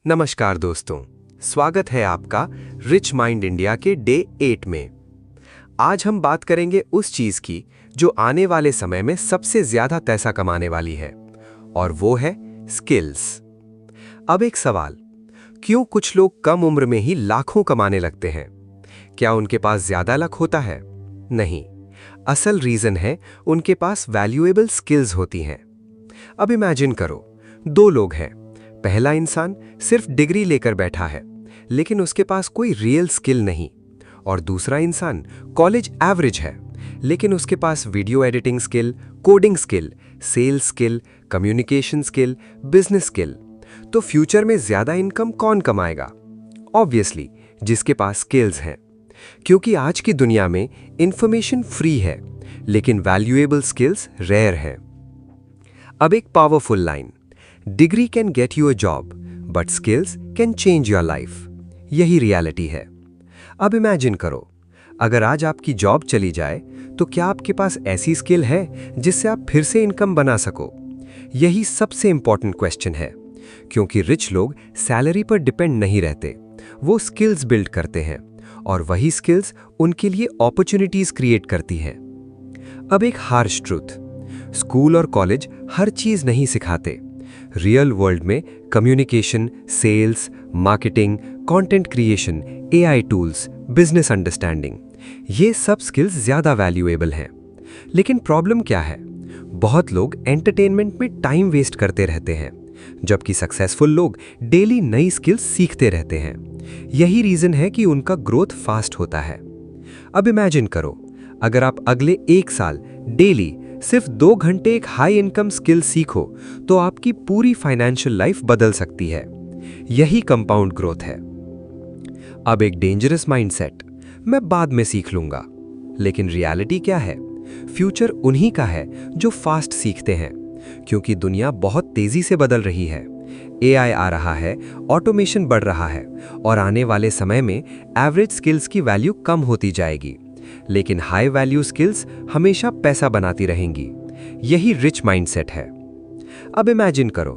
नमस्कार दोस्तों, स्वागत है आपका रिच माइंड इंडिया के डे 8 में। आज हम बात करेंगे उस चीज की जो आने वाले समय में सबसे ज्यादा पैसा कमाने वाली है, और वो है स्किल्स। अब एक सवाल, क्यों कुछ लोग कम उम्र में ही लाखों कमाने लगते हैं? क्या उनके पास ज्यादा लक होता है? नहीं, असल रीजन है उनके पास वैल्यूएबल स्किल्स होती हैं। अब इमेजिन करो, दो लोग हैं। पहला इंसान सिर्फ डिग्री लेकर बैठा है, लेकिन उसके पास कोई रियल स्किल नहीं। और दूसरा इंसान कॉलेज एवरेज है, लेकिन उसके पास video editing skill, coding skill, sales skill, communication skill, business skill. तो फ्यूचर में ज्यादा इनकम कौन कमाएगा? ऑब्वियसली जिसके पास स्किल्स हैं, क्योंकि आज की दुनिया में इंफॉर्मेशन फ्री है, लेकिन वैल्यूएबल स्किल्स रेयर है। अब एक powerful line, degree can get you a job but skills can change your life. यही रियलिटी है। अब इमेजिन करो, अगर आज आपकी जॉब चली जाए तो क्या आपके पास ऐसी स्किल है जिससे आप फिर से इनकम बना सको? यही सबसे इंपॉर्टेंट क्वेश्चन है, क्योंकि रिच लोग सैलरी पर डिपेंड नहीं रहते, वो स्किल्स बिल्ड करते हैं, और वही स्किल्स उनके लिए अपॉर्चुनिटीज क्रिएट करती हैं। अब एक हार्श ट्रूथ, स्कूल और कॉलेज हर चीज नहीं सिखाते। रियल वर्ल्ड में communication, sales, marketing, content creation, AI tools, business understanding, ये सब स्किल्स ज्यादा वैल्यूएबल हैं। लेकिन प्रॉब्लम क्या है? बहुत लोग एंटरटेनमेंट में टाइम वेस्ट करते रहते हैं, जबकि सक्सेसफुल लोग डेली नई स्किल्स सीखते रहते हैं। यही रीजन है कि उनका ग्रोथ फास्ट होता है। अब इमेजिन करो, अगर आप अगले 1 साल डेली सिर्फ 2 घंटे एक हाई इनकम स्किल सीखो तो आपकी पूरी फाइनेंशियल लाइफ बदल सकती है। यही कंपाउंड ग्रोथ है। अब एक डेंजरस माइंडसेट, मैं बाद में सीख लूंगा। लेकिन रियलिटी क्या है? फ्यूचर उन्हीं का है जो फास्ट सीखते हैं, क्योंकि दुनिया बहुत तेजी से बदल रही है। एआई आ रहा है, ऑटोमेशन बढ़ रहा है, और आने वाले समय में एवरेज स्किल्स की वैल्यू कम होती जाएगी, लेकिन हाई वैल्यू स्किल्स हमेशा पैसा बनाती रहेंगी। यही रिच माइंडसेट है। अब इमेजिन करो,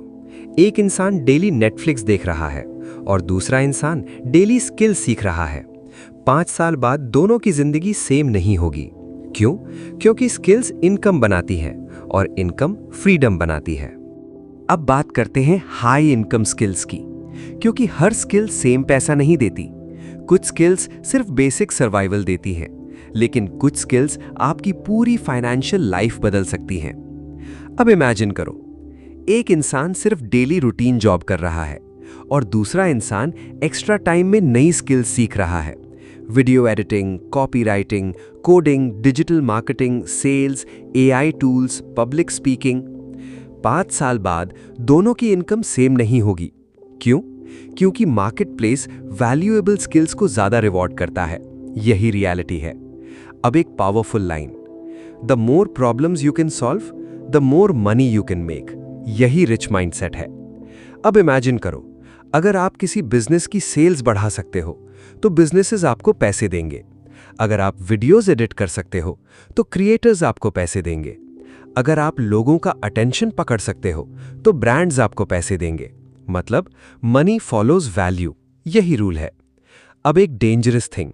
एक इंसान डेली नेटफ्लिक्स देख रहा है और दूसरा इंसान डेली स्किल सीख रहा है। 5 साल बाद दोनों की जिंदगी सेम नहीं होगी। क्यों? क्योंकि स्किल्स इनकम बनाती हैं और इनकम फ्रीडम बनाती है। अब बात करते हैं हाई इनकम स्किल्स की, क्योंकि हर स्किल सेम पैसा नहीं देती। कुछ स्किल्स सिर्फ बेसिक सर्वाइवल देती हैं, लेकिन कुछ स्किल्स आपकी पूरी फाइनेंशियल लाइफ बदल सकती हैं। अब इमेजिन करो, एक इंसान सिर्फ डेली रूटीन जॉब कर रहा है और दूसरा इंसान एक्स्ट्रा टाइम में नई स्किल्स सीख रहा है। Video editing, copywriting, coding, digital marketing, sales, AI tools, public speaking. 5 साल बाद दोनों की इनकम सेम नहीं होगी। क्यों? क्योंकि मार्केट प्लेस वैल्यूएबल स्किल्स को ज्यादा रिवॉर्ड करता है। यही रियलिटी है। अब एक powerful line, the more problems you can solve the more money you can make. यही रिच माइंडसेट है। अब इमेजिन करो, अगर आप किसी बिजनेस की सेल्स बढ़ा सकते हो तो बिजनेसेस आपको पैसे देंगे। अगर आप वीडियोस एडिट कर सकते हो तो क्रिएटर्स आपको पैसे देंगे। अगर आप लोगों का अटेंशन पकड़ सकते हो तो ब्रांड्स आपको पैसे देंगे। मतलब मनी फॉलोज वैल्यू। यही रूल है। अब एक डेंजरस थिंग,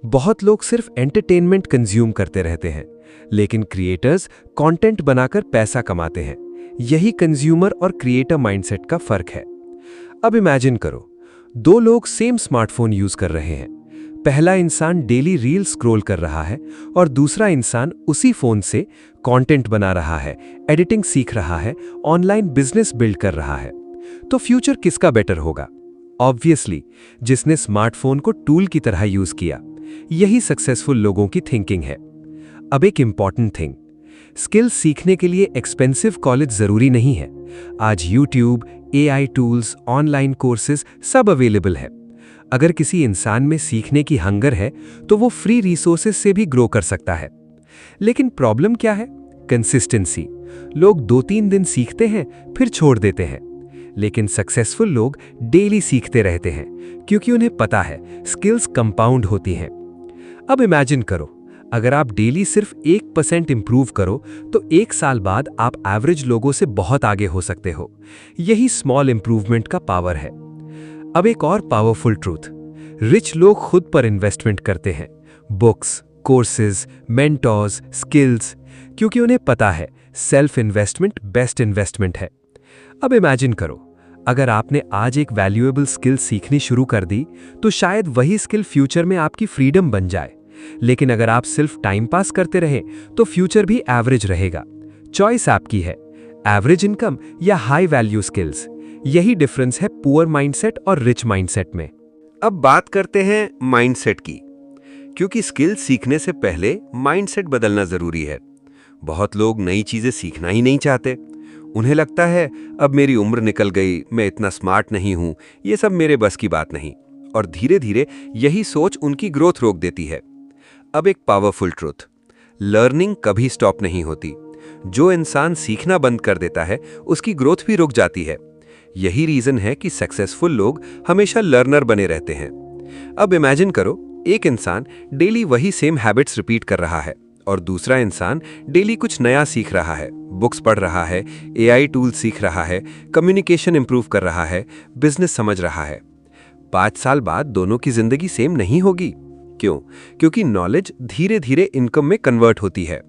बहुत लोग सिर्फ एंटरटेनमेंट कंज्यूम करते रहते हैं, लेकिन क्रिएटर्स कंटेंट बनाकर पैसा कमाते हैं। यही कंज्यूमर और क्रिएटर माइंडसेट का फर्क है। अब इमेजिन करो, 2 लोग सेम स्मार्टफोन यूज कर रहे हैं। पहला इंसान डेली रील स्क्रॉल कर रहा है और दूसरा इंसान उसी फोन से कंटेंट बना रहा है, एडिटिंग सीख रहा है, ऑनलाइन बिजनेस बिल्ड कर रहा है। तो फ्यूचर किसका बेटर होगा? ऑब्वियसली जिसने स्मार्टफोन को टूल की तरह यूज किया। यही सक्सेसफुल लोगों की थिंकिंग है। अब एक इंपॉर्टेंट थिंग, स्किल्स सीखने के लिए एक्सपेंसिव कॉलेज जरूरी नहीं है। आज YouTube, AI tools, online courses सब अवेलेबल है। अगर किसी इंसान में सीखने की हंगर है तो वो फ्री रिसोर्सेज से भी ग्रो कर सकता है। लेकिन प्रॉब्लम क्या है? कंसिस्टेंसी। लोग 2-3 दिन सीखते हैं फिर छोड़ देते हैं, लेकिन सक्सेसफुल लोग डेली सीखते रहते हैं, क्योंकि उन्हें पता है स्किल्स कंपाउंड होती हैं। अब इमेजिन करो, अगर आप डेली सिर्फ 1% इंप्रूव करो तो 1 साल बाद आप एवरेज लोगों से बहुत आगे हो सकते हो। यही स्मॉल इंप्रूवमेंट का पावर है। अब एक और पावरफुल ट्रूथ, रिच लोग खुद पर इन्वेस्टमेंट करते हैं, बुक्स, कोर्सेज, मेंटोर्स, स्किल्स, क्योंकि उन्हें पता है सेल्फ इन्वेस्टमेंट बेस्ट इन्वेस्टमेंट है। अब इमेजिन करो, अगर आपने आज एक वैल्यूएबल स्किल सीखनी शुरू कर दी तो शायद वही स्किल फ्यूचर में आपकी फ्रीडम बन जाए। लेकिन अगर आप सिर्फ टाइम पास करते रहे तो फ्यूचर भी एवरेज रहेगा। चॉइस आपकी है, एवरेज इनकम या हाई वैल्यू स्किल्स। यही डिफरेंस है पुअर माइंडसेट और रिच माइंडसेट में। अब बात करते हैं माइंडसेट की, क्योंकि स्किल सीखने से पहले माइंडसेट बदलना जरूरी है। बहुत लोग नई चीजें सीखना ही नहीं चाहते। उन्हें लगता है अब मेरी उम्र निकल गई, मैं इतना स्मार्ट नहीं हूं, ये सब मेरे बस की बात नहीं। और धीरे धीरे यही सोच उनकी ग्रोथ रोक देती है। अब एक पावरफुल ट्रुथ, लर्निंग कभी स्टॉप नहीं होती। जो इंसान सीखना बंद कर देता है उसकी ग्रोथ भी रुक जाती है। यही रीजन है कि सक्सेसफुल लोग हमेशा लर्नर बने रहते हैं। अब इमेजिन करो, एक इंसान डेली वही सेम हैबिट्स रिपीट कर रहा है और दूसरा इंसान डेली कुछ नया सीख रहा है, बुक्स पढ़ रहा है, एआई टूल सीख रहा है, कम्युनिकेशन इंप्रूव कर रहा है, बिजनेस समझ रहा है। 5 साल बाद दोनों की जिंदगी सेम नहीं होगी। क्यों? क्योंकि नॉलेज धीरे धीरे इनकम में कन्वर्ट होती है।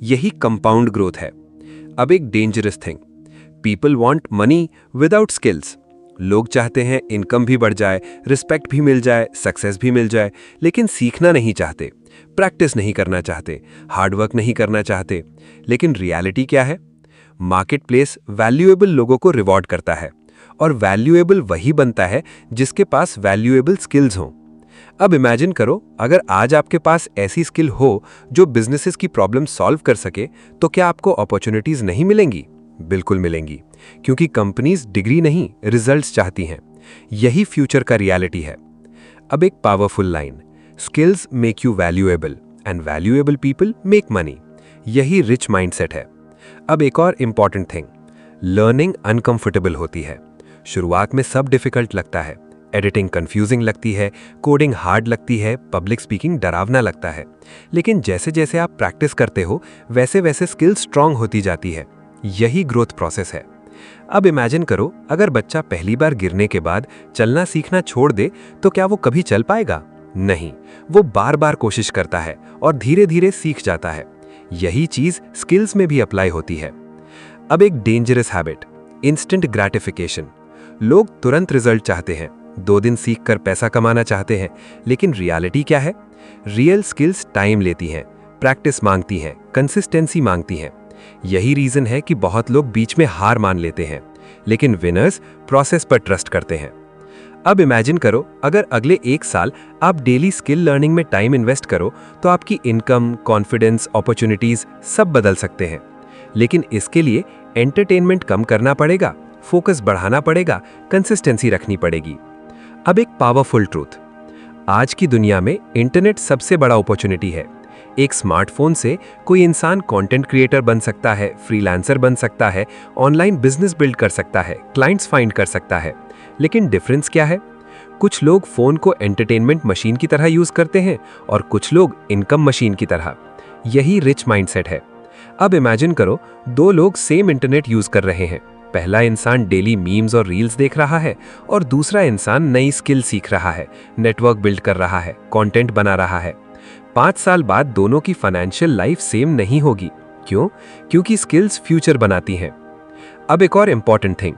यही कंपाउंड ग्रोथ है। अब एक dangerous thing, people want money without skills. लोग चाहते हैं इनकम भी बढ़ जाए, रिस्पेक्ट भी मिल जाए, सक्सेस भी मिल जाए, लेकिन सीखना नहीं चाहते, प्रैक्टिस नहीं करना चाहते, हार्डवर्क नहीं करना चाहते। लेकिन रियलिटी क्या है? मार्केट प्लेस वैल्यूएबल लोगों को रिवॉर्ड करता है, और वैल्यूएबल वही बनता है जिसके पास वैल्यूएबल स्किल्स हों। अब इमेजिन करो, अगर आज आपके पास ऐसी स्किल हो जो बिजनेसेस की प्रॉब्लम सॉल्व कर सके, तो क्या आपको अपॉर्चुनिटीज नहीं मिलेंगी? बिल्कुल मिलेंगी, क्योंकि कंपनीज डिग्री नहीं, रिजल्ट्स चाहती हैं। यही फ्यूचर का रियलिटी है। अब एक powerful line, skills make you valuable and valuable people make money. यही रिच माइंडसेट है। अब एक और इंपॉर्टेंट थिंग, लर्निंग अनकंफर्टेबल होती है। शुरुआत में सब डिफिकल्ट लगता है, एडिटिंग कंफ्यूजिंग लगती है, कोडिंग हार्ड लगती है, पब्लिक स्पीकिंग डरावना लगता है। लेकिन जैसे जैसे आप प्रैक्टिस करते हो वैसे वैसे स्किल स्ट्रांग होती जाती है। यही ग्रोथ प्रोसेस है। अब इमेजिन करो, अगर बच्चा पहली बार गिरने के बाद चलना सीखना छोड़ दे तो क्या वो कभी चल पाएगा? नहीं, वो बार बार कोशिश करता है और धीरे धीरे सीख जाता है। यही चीज स्किल्स में भी अप्लाई होती है। अब एक डेंजरस हैबिट, इंस्टेंट ग्रेटिफिकेशन। लोग तुरंत रिजल्ट चाहते हैं, 2 दिन सीखकर पैसा कमाना चाहते हैं। लेकिन रियलिटी क्या है? रियल स्किल्स टाइम लेती हैं, प्रैक्टिस मांगती हैं, कंसिस्टेंसी मांगती हैं। यही रीजन है कि बहुत लोग बीच में हार मान लेते हैं, लेकिन विनर्स प्रोसेस पर ट्रस्ट करते हैं। अब इमेजिन करो, अगर अगले 1 साल आप डेली स्किल लर्निंग में टाइम इन्वेस्ट करो तो आपकी इनकम, कॉन्फिडेंस, अपॉर्चुनिटीज सब बदल सकते हैं। लेकिन इसके लिए एंटरटेनमेंट कम करना पड़ेगा, फोकस बढ़ाना पड़ेगा, कंसिस्टेंसी रखनी पड़ेगी। अब एक पावरफुल ट्रूथ, आज की दुनिया में इंटरनेट सबसे बड़ा अपॉर्चुनिटी है। एक स्मार्टफोन से कोई इंसान कंटेंट क्रिएटर बन सकता है, फ्रीलांसर बन सकता है, ऑनलाइन बिजनेस बिल्ड कर सकता है, क्लाइंट्स फाइंड कर सकता है। लेकिन डिफरेंस क्या है? कुछ लोग फोन को एंटरटेनमेंट मशीन की तरह यूज करते हैं और कुछ लोग इनकम मशीन की तरह। यही रिच माइंडसेट है। अब इमेजिन करो, 2 लोग सेम इंटरनेट यूज कर रहे हैं। पहला इंसान डेली मीम्स और रील्स देख रहा है और दूसरा इंसान नई स्किल सीख रहा है, नेटवर्क बिल्ड कर रहा है, कंटेंट बना रहा है। 5 साल बाद दोनों की फाइनेंशियल लाइफ सेम नहीं होगी। क्यों? क्योंकि स्किल्स फ्यूचर बनाती हैं। अब एक और इंपॉर्टेंट थिंग,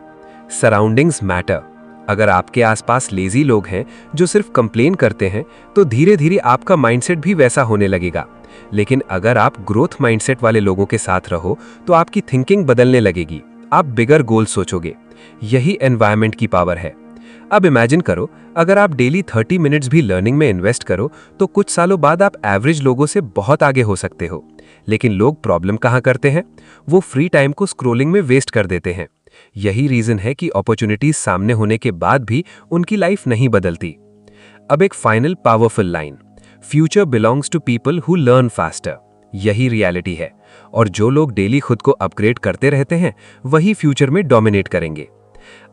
सराउंडिंग्स मैटर। अगर आपके आसपास लेजी लोग हैं जो सिर्फ कंप्लेन करते हैं तो धीरे धीरे आपका माइंडसेट भी वैसा होने लगेगा। लेकिन अगर आप ग्रोथ माइंडसेट वाले लोगों के साथ रहो तो आपकी थिंकिंग बदलने लगेगी, आप बिगर गोल सोचोगे। यही एनवायरनमेंट की पावर है। अब इमेजिन करो, अगर आप डेली 30 मिनट्स भी लर्निंग में इन्वेस्ट करो तो कुछ सालों बाद आप एवरेज लोगों से बहुत आगे हो सकते हो। लेकिन लोग प्रॉब्लम कहाँ करते हैं? वो फ्री टाइम को स्क्रोलिंग में वेस्ट कर देते हैं। यही रीजन है कि अपॉर्चुनिटीज सामने होने के बाद भी उनकी लाइफ नहीं बदलती। अब एक final powerful line, future belongs to people who learn faster. यही रियलिटी है, और जो लोग डेली खुद को अपग्रेड करते रहते हैं वही फ्यूचर में डोमिनेट करेंगे।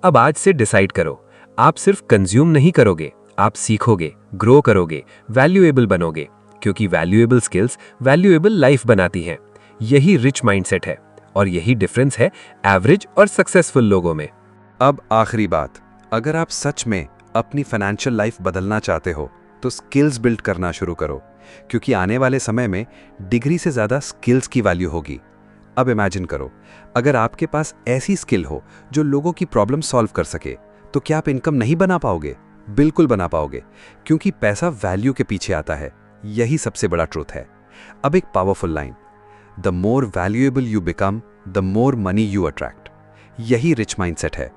अब आज से डिसाइड करो, आप सिर्फ कंज्यूम नहीं करोगे, आप सीखोगे, ग्रो करोगे, वैल्यूएबल बनोगे, क्योंकि वैल्यूएबल स्किल्स वैल्यूएबल लाइफ बनाती हैं। यही रिच माइंडसेट है और यही डिफरेंस है एवरेज और सक्सेसफुल लोगों में। अब आखिरी बात, अगर आप सच में अपनी फाइनेंशियल लाइफ बदलना चाहते हो तो स्किल्स बिल्ड करना शुरू करो, क्योंकि आने वाले समय में डिग्री से ज़्यादा स्किल्स की वैल्यू होगी। अब इमेजिन करो, अगर आपके पास ऐसी स्किल हो जो लोगों की प्रॉब्लम सॉल्व कर सके, तो क्या आप इनकम नहीं बना पाओगे? बिल्कुल बना पाओगे, क्योंकि पैसा वैल्यू के पीछे आता है। यही सबसे बड़ा ट्रूथ है। अब एक powerful line, the more valuable you become the more money you attract. यही रिच माइंडसेट है।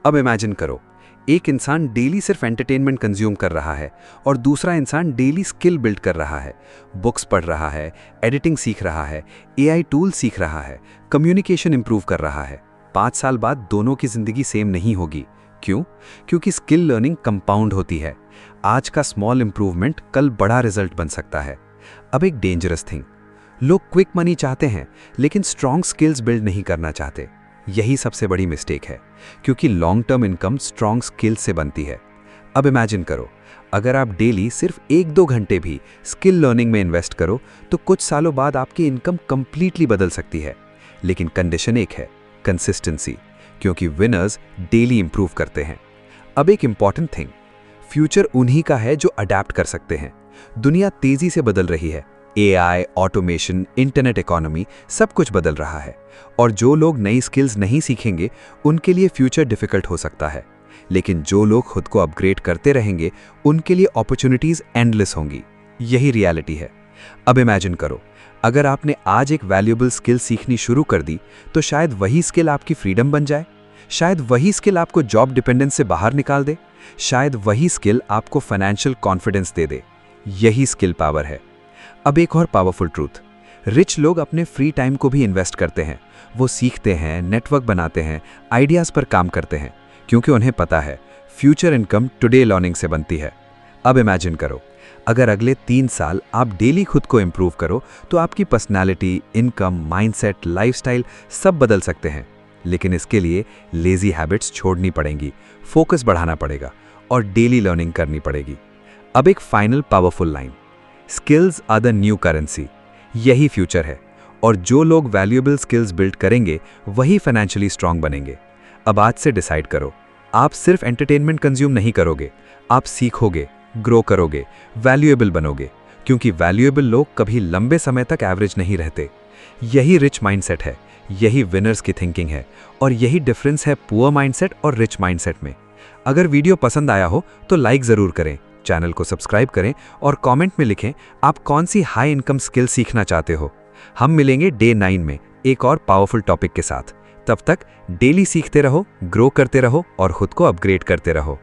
अब इमेजिन करो, एक इंसान डेली सिर्फ एंटरटेनमेंट कंज्यूम कर रहा है और दूसरा इंसान डेली स्किल बिल्ड कर रहा है, बुक्स पढ़ रहा है, एडिटिंग सीख रहा है, एआई टूल सीख रहा है, कम्युनिकेशन इंप्रूव कर रहा है। 5 साल बाद दोनों की जिंदगी सेम नहीं होगी। क्यों? क्योंकि स्किल लर्निंग कंपाउंड होती है। आज का स्मॉल इंप्रूवमेंट कल बड़ा रिजल्ट बन सकता है। अब एक डेंजरस थिंग, लोग क्विक मनी चाहते हैं लेकिन स्ट्रॉन्ग स्किल्स बिल्ड नहीं करना चाहते। यही सबसे बड़ी मिस्टेक है, क्योंकि long term income strong skills से बनती है। अब इमेजिन करो, अगर आप डेली सिर्फ 1-2 घंटे भी स्किल लर्निंग में इन्वेस्ट करो तो कुछ सालों बाद आपकी इनकम कंप्लीटली बदल सकती है। लेकिन कंडीशन एक है, कंसिस्टेंसी, क्योंकि विनर्स डेली इंप्रूव करते हैं। अब एक इंपॉर्टेंट थिंग, फ्यूचर उन्हीं का है जो अडेप्ट कर सकते हैं। दुनिया तेजी से बदल रही है। एआई, ऑटोमेशन, इंटरनेट इकोनॉमी, सब कुछ बदल रहा है। और जो लोग नई स्किल्स नहीं सीखेंगे उनके लिए फ्यूचर डिफिकल्ट हो सकता है। लेकिन जो लोग खुद को अपग्रेड करते रहेंगे उनके लिए अपॉर्चुनिटीज एंडलेस होंगी। यही रियलिटी है। अब इमेजिन करो, अगर आपने आज एक वैल्यूएबल स्किल सीखनी शुरू कर दी तो शायद वही स्किल आपकी फ्रीडम बन जाए। शायद वही स्किल आपको जॉब डिपेंडेंस से बाहर निकाल दे। शायद वही स्किल आपको फाइनेंशियल कॉन्फिडेंस दे दे। यही स्किल पावर है। अब एक और पावरफुल ट्रूथ, रिच लोग अपने फ्री टाइम को भी इन्वेस्ट करते हैं। वो सीखते हैं, नेटवर्क बनाते हैं, आइडियाज़ पर काम करते हैं, क्योंकि उन्हें पता है फ्यूचर इनकम टुडे लर्निंग से बनती है। अब इमेजिन करो, अगर अगले 3 साल आप डेली खुद को इम्प्रूव करो तो आपकी पर्सनालिटी, इनकम, माइंडसेट, लाइफस्टाइल सब बदल सकते हैं। लेकिन इसके लिए लेजी हैबिट्स छोड़नी पड़ेंगी, फोकस बढ़ाना पड़ेगा और डेली लर्निंग करनी पड़ेगी। अब एक final powerful line, skills are the new currency. यही फ्यूचर है, और जो लोग वैल्यूएबल स्किल्स बिल्ड करेंगे वही फाइनेंशियली स्ट्रांग बनेंगे। अब आज से डिसाइड करो, आप सिर्फ एंटरटेनमेंट कंज्यूम नहीं करोगे, आप सीखोगे, ग्रो करोगे, वैल्यूएबल बनोगे, क्योंकि वैल्यूएबल लोग कभी लंबे समय तक एवरेज नहीं रहते। यही रिच माइंडसेट है, यही विनर्स की थिंकिंग है, और यही डिफरेंस है पुअर माइंडसेट और रिच माइंडसेट में। अगर वीडियो पसंद आया हो तो लाइक ज़रूर करें, चैनल को सब्सक्राइब करें और कमेंट में लिखें आप कौन सी हाई इनकम स्किल सीखना चाहते हो। हम मिलेंगे डे 9 में एक और पावरफुल टॉपिक के साथ। तब तक डेली सीखते रहो, ग्रो करते रहो और खुद को अपग्रेड करते रहो।